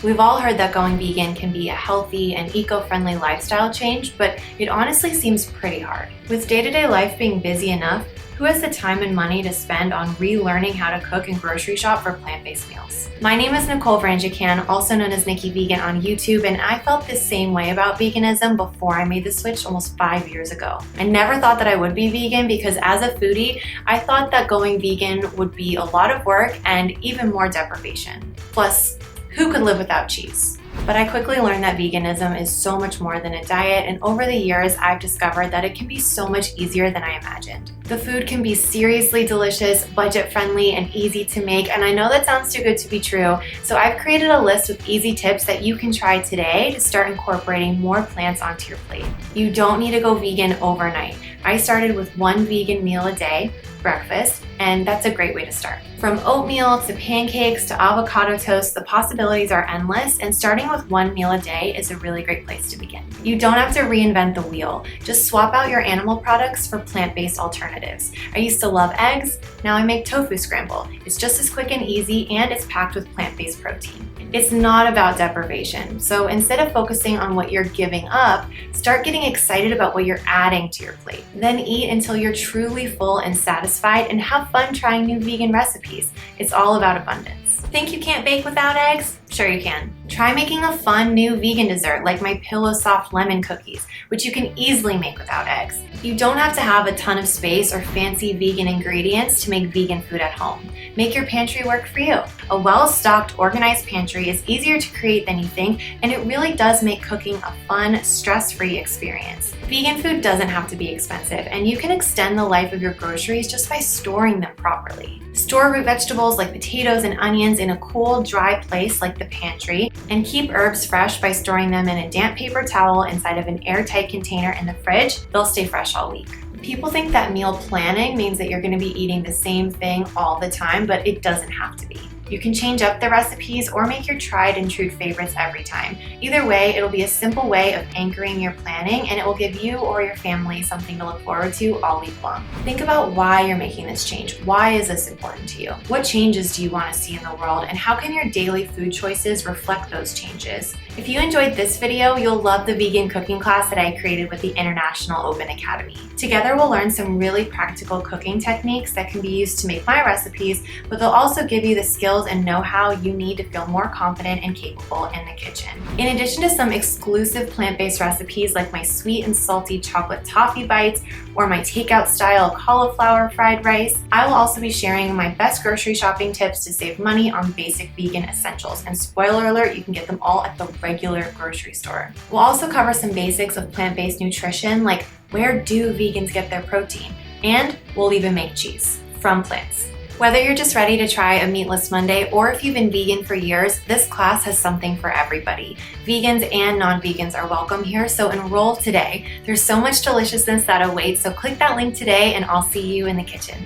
We've all heard that going vegan can be a healthy and eco-friendly lifestyle change, but it honestly seems pretty hard. With day-to-day life being busy enough, who has the time and money to spend on relearning how to cook and grocery shop for plant-based meals? My name is Nicole Vranjican, also known as Nikki Vegan on YouTube, and I felt the same way about veganism before I made the switch almost 5 years ago. I never thought that I would be vegan because as a foodie, I thought that going vegan would be a lot of work and even more deprivation. Plus, who could live without cheese? But I quickly learned that veganism is so much more than a diet, and over the years I've discovered that it can be so much easier than I imagined. The food can be seriously delicious, budget-friendly, and easy to make, and I know that sounds too good to be true, so I've created a list with easy tips that you can try today to start incorporating more plants onto your plate. You don't need to go vegan overnight. I started with one vegan meal a day, breakfast, and that's a great way to start. From oatmeal to pancakes to avocado toast, the possibilities are endless, and starting with one meal a day is a really great place to begin. You don't have to reinvent the wheel. Just swap out your animal products for plant-based alternatives. I used to love eggs, now I make tofu scramble. It's just as quick and easy, and it's packed with plant-based protein. It's not about deprivation, so instead of focusing on what you're giving up, start getting excited about what you're adding to your plate. Then eat until you're truly full and satisfied, and have fun trying new vegan recipes. It's all about abundance. Think you can't bake without eggs? Sure you can. Try making a fun new vegan dessert like my Pillow Soft lemon cookies, which you can easily make without eggs. You don't have to have a ton of space or fancy vegan ingredients to make vegan food at home. Make your pantry work for you. A well-stocked, organized pantry is easier to create than you think, and it really does make cooking a fun, stress-free experience. Vegan food doesn't have to be expensive, and you can extend the life of your groceries just by storing them properly. Store root vegetables like potatoes and onions in a cool, dry place like the pantry, and keep herbs fresh by storing them in a damp paper towel inside of an airtight container in the fridge. They'll stay fresh all week. People think that meal planning means that you're going to be eating the same thing all the time, but it doesn't have to be. You can change up the recipes or make your tried and true favorites every time. Either way, it'll be a simple way of anchoring your planning, and it will give you or your family something to look forward to all week long. Think about why you're making this change. Why is this important to you? What changes do you want to see in the world, and how can your daily food choices reflect those changes? If you enjoyed this video, you'll love the vegan cooking class that I created with the International Open Academy. Together, we'll learn some really practical cooking techniques that can be used to make my recipes, but they'll also give you the skills and know-how you need to feel more confident and capable in the kitchen. In addition to some exclusive plant-based recipes like my sweet and salty chocolate toffee bites or my takeout style cauliflower fried rice, I will also be sharing my best grocery shopping tips to save money on basic vegan essentials. And spoiler alert, you can get them all at the regular grocery store. We'll also cover some basics of plant-based nutrition, like where do vegans get their protein? And we'll even make cheese from plants. Whether you're just ready to try a meatless Monday or if you've been vegan for years, this class has something for everybody. Vegans and non-vegans are welcome here, so enroll today. There's so much deliciousness that awaits, so click that link today and I'll see you in the kitchen.